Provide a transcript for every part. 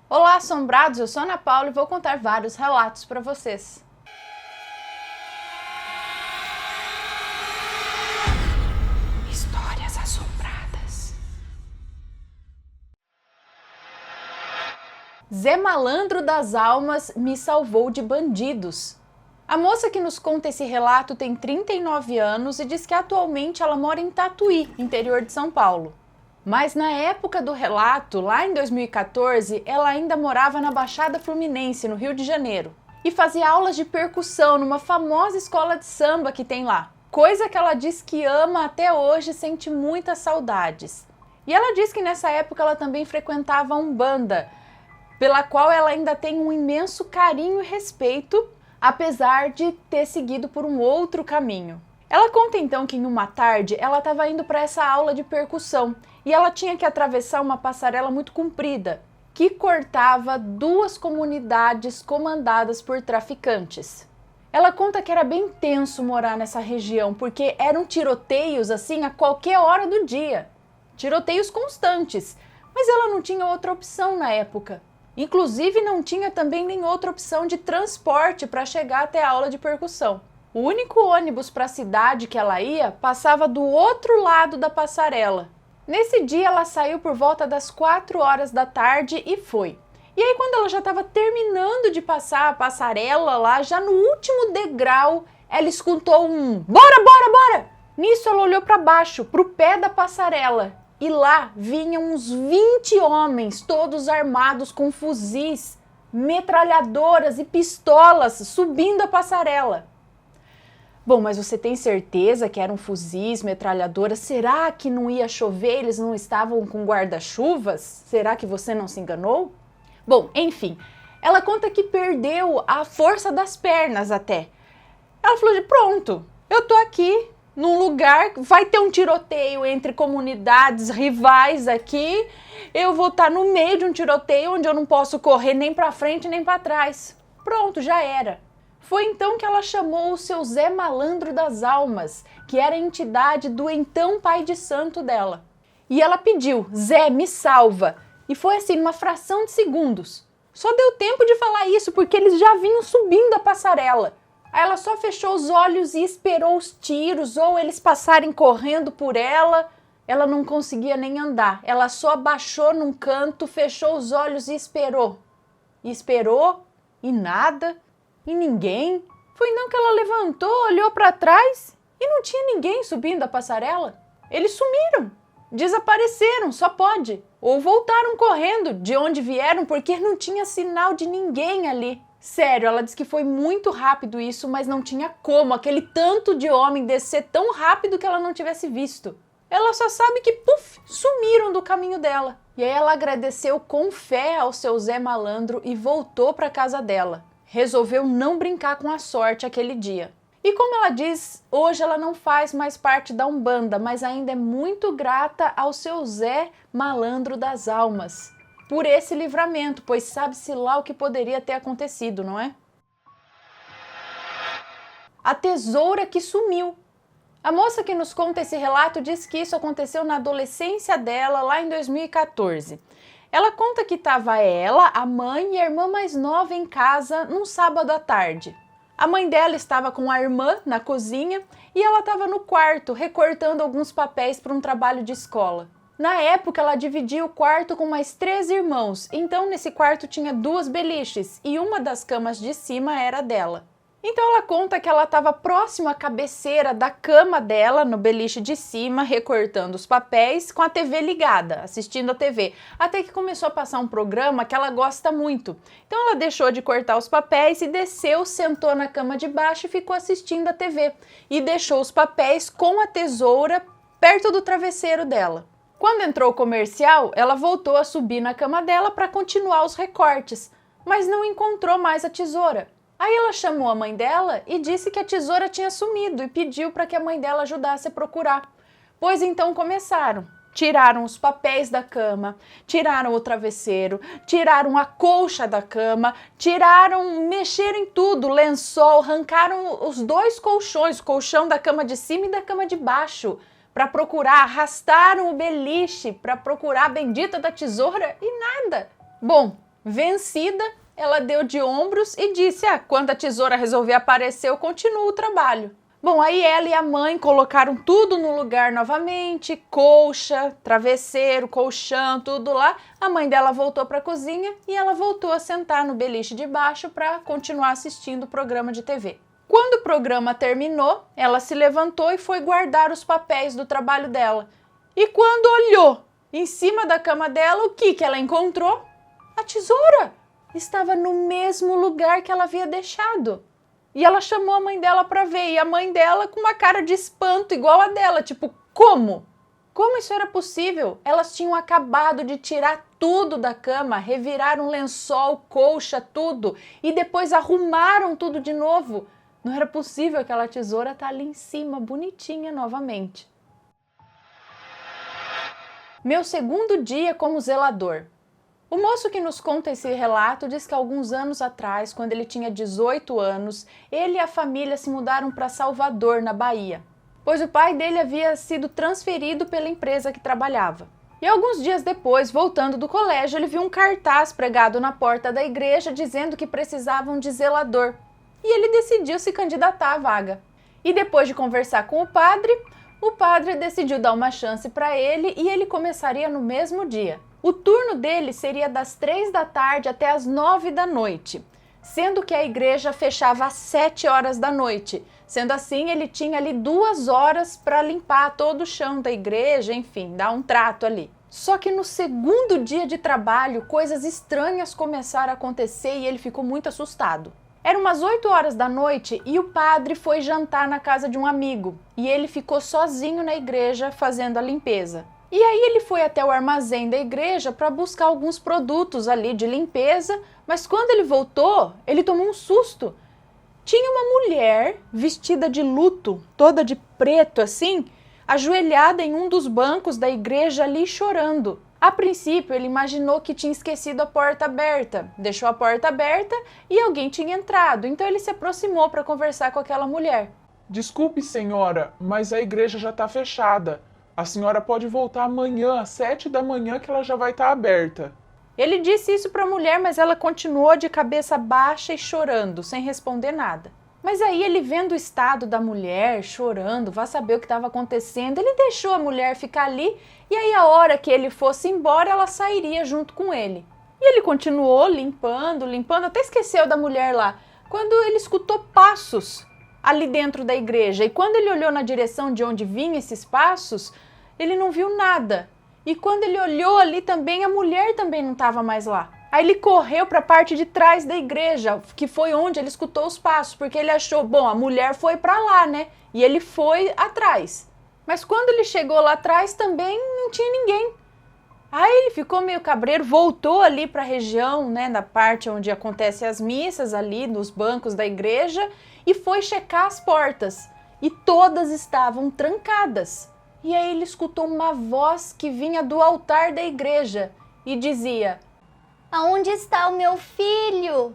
Olá, assombrados! Eu sou a Ana Paula e vou contar vários relatos para vocês. Histórias assombradas. Zé Malandro das Almas me salvou de bandidos. A moça que nos conta esse relato tem 39 anos e diz que atualmente ela mora em Tatuí, interior de São Paulo. Mas na época do relato, lá em 2014, ela ainda morava na Baixada Fluminense, no Rio de Janeiro, e fazia aulas de percussão numa famosa escola de samba que tem lá. Coisa que ela diz que ama até hoje e sente muitas saudades. E ela diz que nessa época ela também frequentava a Umbanda, pela qual ela ainda tem um imenso carinho e respeito, apesar de ter seguido por um outro caminho. Ela conta então que em uma tarde ela estava indo para essa aula de percussão e ela tinha que atravessar uma passarela muito comprida que cortava duas comunidades comandadas por traficantes. Ela conta que era bem tenso morar nessa região porque eram tiroteios assim a qualquer hora do dia, tiroteios constantes, mas ela não tinha outra opção na época. Inclusive não tinha também nem outra opção de transporte para chegar até a aula de percussão. O único ônibus para a cidade que ela ia passava do outro lado da passarela. Nesse dia ela saiu por volta das 4 horas da tarde e foi. E aí quando ela já estava terminando de passar a passarela lá, já no último degrau, ela escutou um "bora, bora, bora!". Nisso ela olhou para baixo, para o pé da passarela. E lá vinham uns 20 homens, todos armados com fuzis, metralhadoras e pistolas, subindo a passarela. Bom, mas você tem certeza que eram fuzis, metralhadoras? Será que não ia chover? Eles não estavam com guarda-chuvas? Será que você não se enganou? Bom, enfim, ela conta que perdeu a força das pernas até. Ela falou pronto, eu tô aqui num lugar, vai ter um tiroteio entre comunidades rivais aqui, eu vou estar no meio de um tiroteio onde eu não posso correr nem para frente nem para trás. Pronto, já era. Foi então que ela chamou o seu Zé Malandro das Almas, que era a entidade do então pai de santo dela. E ela pediu: "Zé, me salva!". E foi assim, numa fração de segundos. Só deu tempo de falar isso porque eles já vinham subindo a passarela. Aí ela só fechou os olhos e esperou os tiros ou eles passarem correndo por ela. Ela não conseguia nem andar. Ela só abaixou num canto, fechou os olhos e esperou. E esperou e nada e ninguém. Foi então que ela levantou, olhou para trás e não tinha ninguém subindo a passarela. Eles sumiram, desapareceram, só pode. Ou voltaram correndo de onde vieram porque não tinha sinal de ninguém ali. Sério, ela disse que foi muito rápido isso, mas não tinha como aquele tanto de homem descer tão rápido que ela não tivesse visto. Ela só sabe que, puf, sumiram do caminho dela. E aí ela agradeceu com fé ao seu Zé Malandro e voltou para casa dela. Resolveu não brincar com a sorte aquele dia. E como ela diz, hoje ela não faz mais parte da Umbanda, mas ainda é muito grata ao seu Zé Malandro das Almas por esse livramento, pois sabe-se lá o que poderia ter acontecido, não é? A tesoura que sumiu. A moça que nos conta esse relato diz que isso aconteceu na adolescência dela, lá em 2014. Ela conta que estava ela, a mãe e a irmã mais nova em casa num sábado à tarde. A mãe dela estava com a irmã na cozinha e ela estava no quarto recortando alguns papéis para um trabalho de escola. Na época, ela dividia o quarto com mais 3 irmãos, então nesse quarto tinha 2 beliches e uma das camas de cima era dela. Então ela conta que ela estava próximo à cabeceira da cama dela, no beliche de cima, recortando os papéis, com a TV ligada, assistindo a TV, até que começou a passar um programa que ela gosta muito. Então ela deixou de cortar os papéis e desceu, sentou na cama de baixo e ficou assistindo a TV. E deixou os papéis com a tesoura perto do travesseiro dela. Quando entrou o comercial, ela voltou a subir na cama dela para continuar os recortes, mas não encontrou mais a tesoura. Aí ela chamou a mãe dela e disse que a tesoura tinha sumido e pediu para que a mãe dela ajudasse a procurar. Pois então começaram. Tiraram os papéis da cama, tiraram o travesseiro, tiraram a colcha da cama, mexeram em tudo, lençol, arrancaram os 2 colchões, o colchão da cama de cima e da cama de baixo, para procurar, arrastaram o beliche para procurar a bendita da tesoura e nada. Bom, Vencida, ela deu de ombros e disse: quando a tesoura resolver aparecer, eu continuo o trabalho. Bom, aí ela e a mãe colocaram tudo no lugar novamente, colcha, travesseiro, colchão, tudo lá. A mãe dela voltou para a cozinha e ela voltou a sentar no beliche de baixo para continuar assistindo o programa de TV. Quando o programa terminou, ela se levantou e foi guardar os papéis do trabalho dela. E quando olhou em cima da cama dela, o que ela encontrou? A tesoura! Estava no mesmo lugar que ela havia deixado. E ela chamou a mãe dela para ver, e a mãe dela com uma cara de espanto igual a dela, tipo, como? Como isso era possível? Elas tinham acabado de tirar tudo da cama, reviraram lençol, colcha, tudo, e depois arrumaram tudo de novo. Não era possível aquela tesoura estar ali em cima, bonitinha novamente. Meu segundo dia como zelador. O moço que nos conta esse relato diz que alguns anos atrás, quando ele tinha 18 anos, ele e a família se mudaram para Salvador, na Bahia, pois o pai dele havia sido transferido pela empresa que trabalhava. E alguns dias depois, voltando do colégio, ele viu um cartaz pregado na porta da igreja dizendo que precisavam de zelador. E ele decidiu se candidatar à vaga. E depois de conversar com o padre decidiu dar uma chance para ele e ele começaria no mesmo dia. O turno dele seria das 3 da tarde até as 9 da noite, sendo que a igreja fechava às 7 horas da noite. Sendo assim, ele tinha ali 2 horas para limpar todo o chão da igreja, enfim, dar um trato ali. Só que no segundo dia de trabalho, coisas estranhas começaram a acontecer e ele ficou muito assustado. Eram umas 8 horas da noite e o padre foi jantar na casa de um amigo e ele ficou sozinho na igreja fazendo a limpeza. E aí ele foi até o armazém da igreja para buscar alguns produtos ali de limpeza, mas quando ele voltou, ele tomou um susto. Tinha uma mulher vestida de luto, toda de preto assim, ajoelhada em um dos bancos da igreja ali chorando. A princípio, ele imaginou que tinha esquecido a porta aberta, deixou a porta aberta e alguém tinha entrado, então ele se aproximou para conversar com aquela mulher. Desculpe, senhora, mas a igreja já está fechada. A senhora pode voltar amanhã, às 7 da manhã, que ela já vai estar aberta. Ele disse isso para a mulher, mas ela continuou de cabeça baixa e chorando, sem responder nada. Mas aí ele, vendo o estado da mulher, chorando, vai saber o que estava acontecendo, ele deixou a mulher ficar ali e aí a hora que ele fosse embora, ela sairia junto com ele. E ele continuou limpando, até esqueceu da mulher lá, quando ele escutou passos ali dentro da igreja. E quando ele olhou na direção de onde vinham esses passos, ele não viu nada. E quando ele olhou ali também, a mulher também não estava mais lá. Aí ele correu para a parte de trás da igreja, que foi onde ele escutou os passos, porque ele achou, bom, a mulher foi para lá, né? E ele foi atrás. Mas quando ele chegou lá atrás também não tinha ninguém. Aí ele ficou meio cabreiro, voltou ali para a região, né, na parte onde acontecem as missas, ali nos bancos da igreja, e foi checar as portas. E todas estavam trancadas. E aí ele escutou uma voz que vinha do altar da igreja e dizia: "Aonde está o meu filho?"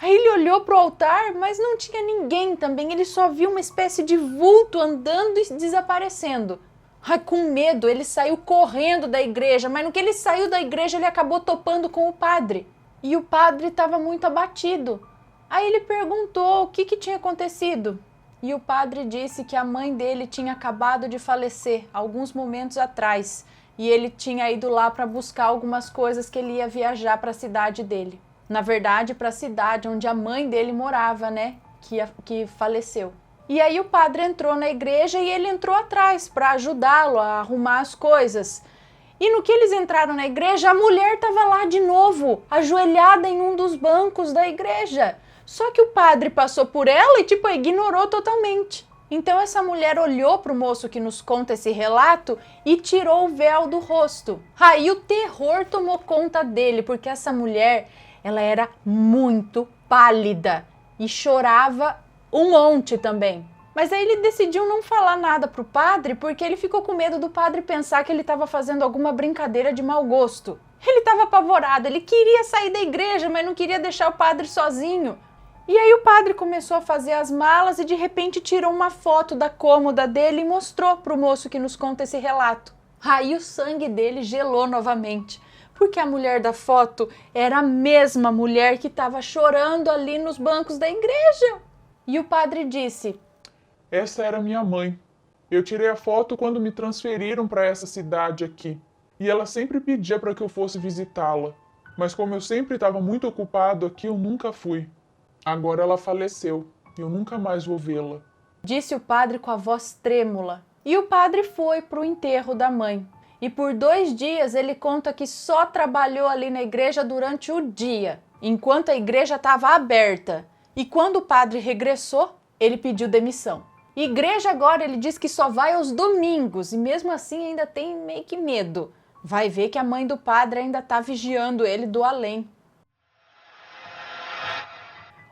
Aí ele olhou para o altar, mas não tinha ninguém também. Ele só viu uma espécie de vulto andando e desaparecendo. Ai, com medo, ele saiu correndo da igreja, mas no que ele saiu da igreja, ele acabou topando com o padre. E o padre estava muito abatido. Aí ele perguntou o que tinha acontecido. E o padre disse que a mãe dele tinha acabado de falecer alguns momentos atrás. E ele tinha ido lá para buscar algumas coisas que ele ia viajar para a cidade dele. Na verdade, para a cidade onde a mãe dele morava, né? Que faleceu. E aí o padre entrou na igreja e ele entrou atrás para ajudá-lo a arrumar as coisas. E no que eles entraram na igreja, a mulher estava lá de novo, ajoelhada em um dos bancos da igreja. Só que o padre passou por ela e ignorou totalmente. Então essa mulher olhou para o moço que nos conta esse relato e tirou o véu do rosto. Aí o terror tomou conta dele, porque essa mulher, ela era muito pálida e chorava um monte também. Mas aí ele decidiu não falar nada pro padre, porque ele ficou com medo do padre pensar que ele estava fazendo alguma brincadeira de mau gosto. Ele estava apavorado, ele queria sair da igreja, mas não queria deixar o padre sozinho. E aí o padre começou a fazer as malas e de repente tirou uma foto da cômoda dele e mostrou pro moço que nos conta esse relato. Aí o sangue dele gelou novamente, porque a mulher da foto era a mesma mulher que estava chorando ali nos bancos da igreja. E o padre disse: Essa era minha mãe. Eu tirei a foto quando me transferiram para essa cidade aqui. E ela sempre pedia para que eu fosse visitá-la. Mas como eu sempre estava muito ocupado aqui, eu nunca fui. Agora ela faleceu. Eu nunca mais vou vê-la. Disse o padre com a voz trêmula. E o padre foi para o enterro da mãe. E por 2 dias ele conta que só trabalhou ali na igreja durante o dia, enquanto a igreja estava aberta. E quando o padre regressou, ele pediu demissão. Igreja agora ele diz que só vai aos domingos e mesmo assim ainda tem meio que medo. Vai ver que a mãe do padre ainda está vigiando ele do além.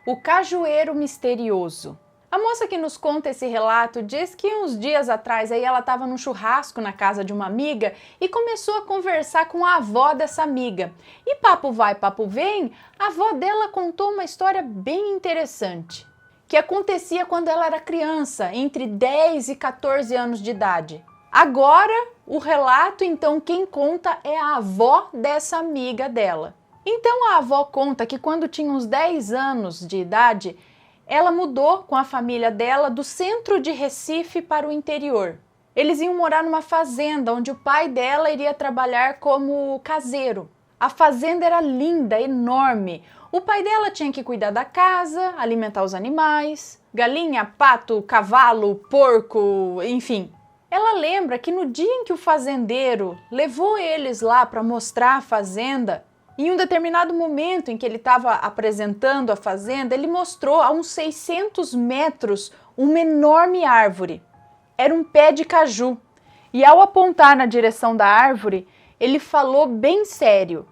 O cajueiro misterioso. A moça que nos conta esse relato diz que uns dias atrás aí ela estava num churrasco na casa de uma amiga e começou a conversar com a avó dessa amiga. E papo vai, papo vem, a avó dela contou uma história bem interessante, que acontecia quando ela era criança, entre 10 e 14 anos de idade. Agora, o relato, então, quem conta é a avó dessa amiga dela. Então a avó conta que quando tinha uns 10 anos de idade, ela mudou com a família dela do centro de Recife para o interior. Eles iam morar numa fazenda onde o pai dela iria trabalhar como caseiro. A fazenda era linda, enorme. O pai dela tinha que cuidar da casa, alimentar os animais, galinha, pato, cavalo, porco, enfim. Ela lembra que no dia em que o fazendeiro levou eles lá para mostrar a fazenda, em um determinado momento em que ele estava apresentando a fazenda, ele mostrou a uns 600 metros uma enorme árvore. Era um pé de caju. E ao apontar na direção da árvore, ele falou bem sério: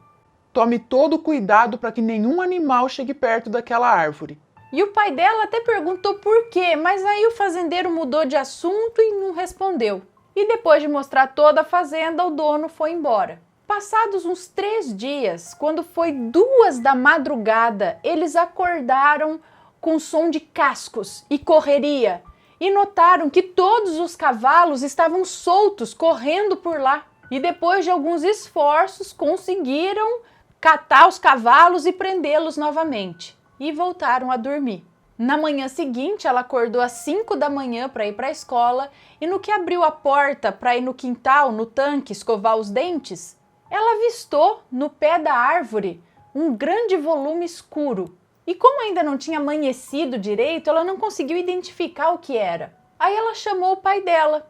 Tome todo cuidado para que nenhum animal chegue perto daquela árvore. E o pai dela até perguntou por quê, mas aí o fazendeiro mudou de assunto e não respondeu. E depois de mostrar toda a fazenda, o dono foi embora. Passados uns 3 dias, quando foi 2 da madrugada, eles acordaram com som de cascos e correria e notaram que todos os cavalos estavam soltos, correndo por lá. E depois de alguns esforços, conseguiram catar os cavalos e prendê-los novamente. E voltaram a dormir. Na manhã seguinte, ela acordou às 5 da manhã para ir para a escola e no que abriu a porta para ir no quintal, no tanque, escovar os dentes, ela avistou no pé da árvore um grande volume escuro. E como ainda não tinha amanhecido direito, ela não conseguiu identificar o que era. Aí ela chamou o pai dela,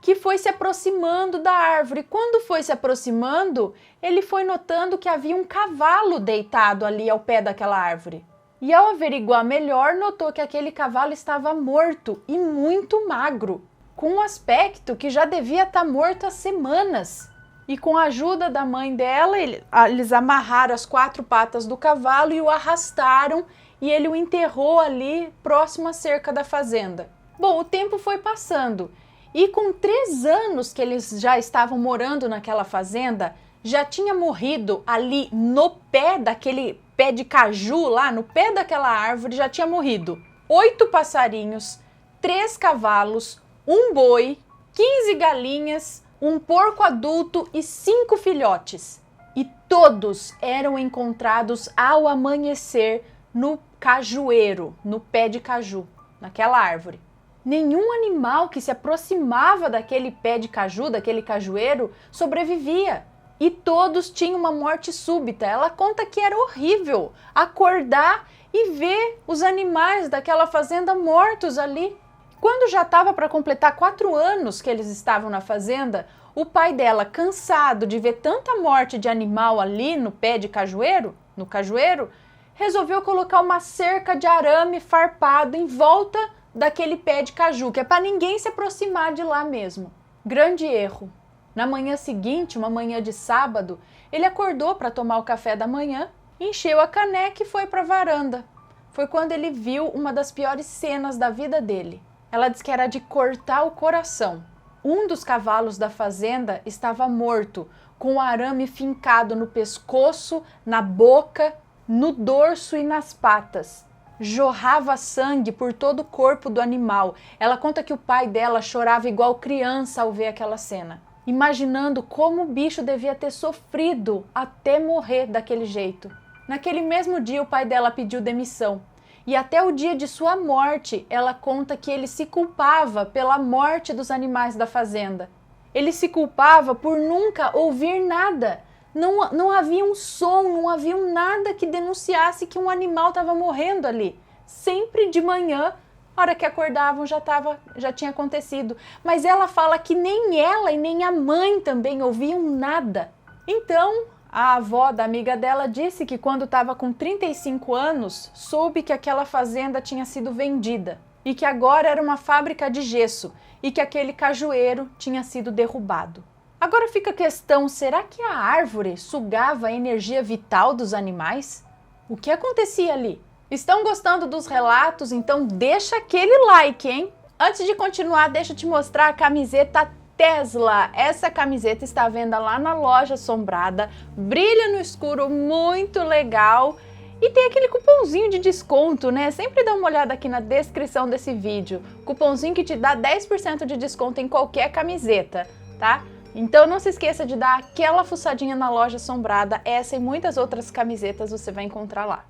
que foi se aproximando da árvore. Quando foi se aproximando, ele foi notando que havia um cavalo deitado ali ao pé daquela árvore. E ao averiguar melhor, notou que aquele cavalo estava morto e muito magro, com um aspecto que já devia estar morto há semanas. E com a ajuda da mãe dela, eles amarraram as 4 patas do cavalo e o arrastaram e ele o enterrou ali próximo à cerca da fazenda. Bom, o tempo foi passando e com 3 anos que eles já estavam morando naquela fazenda, já tinha morrido ali no pé daquele pé de caju lá, no pé daquela árvore, já tinha morrido 8 passarinhos, 3 cavalos, 1 boi, 15 galinhas, um porco adulto e 5 filhotes. E todos eram encontrados ao amanhecer no cajueiro, no pé de caju, naquela árvore. Nenhum animal que se aproximava daquele pé de caju, daquele cajueiro, sobrevivia. E todos tinham uma morte súbita. Ela conta que era horrível acordar e ver os animais daquela fazenda mortos ali. Quando já estava para completar 4 anos que eles estavam na fazenda, o pai dela, cansado de ver tanta morte de animal ali no pé de cajueiro, no cajueiro, resolveu colocar uma cerca de arame farpado em volta daquele pé de caju, que é para ninguém se aproximar de lá mesmo. Grande erro. Na manhã seguinte, uma manhã de sábado, ele acordou para tomar o café da manhã, encheu a caneca e foi para a varanda. Foi quando ele viu uma das piores cenas da vida dele. Ela diz que era de cortar o coração. Um dos cavalos da fazenda estava morto, com o arame fincado no pescoço, na boca, no dorso e nas patas. Jorrava sangue por todo o corpo do animal. Ela conta que o pai dela chorava igual criança ao ver aquela cena. imaginando como o bicho devia ter sofrido até morrer daquele jeito. Naquele mesmo dia, o pai dela pediu demissão. E até o dia de sua morte, ela conta que ele se culpava pela morte dos animais da fazenda. Ele se culpava por nunca ouvir nada. Não havia um som, não havia nada que denunciasse que um animal estava morrendo ali. Sempre de manhã, a hora que acordavam já tinha acontecido. Mas ela fala que nem ela e nem a mãe também ouviam nada. Então, a avó da amiga dela disse que quando estava com 35 anos, soube que aquela fazenda tinha sido vendida e que agora era uma fábrica de gesso e que aquele cajueiro tinha sido derrubado. Agora fica a questão, será que a árvore sugava a energia vital dos animais? O que acontecia ali? Estão gostando dos relatos? Então deixa aquele like, hein? Antes de continuar, deixa eu te mostrar a camiseta Tesla. Essa camiseta está à venda lá na Loja Assombrada, brilha no escuro, muito legal. E tem aquele cupomzinho de desconto, né? Sempre dá uma olhada aqui na descrição desse vídeo. Cupomzinho que te dá 10% de desconto em qualquer camiseta, tá? Então não se esqueça de dar aquela fuçadinha na Loja Assombrada. Essa e muitas outras camisetas você vai encontrar lá.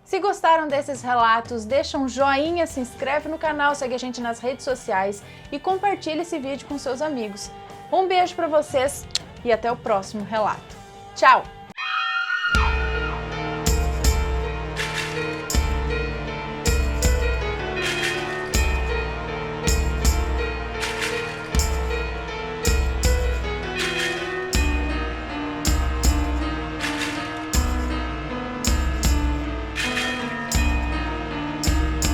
Se gostaram desses relatos, deixa um joinha, se inscreve no canal, segue a gente nas redes sociais e compartilha esse vídeo com seus amigos. Um beijo pra vocês e até o próximo relato. Tchau!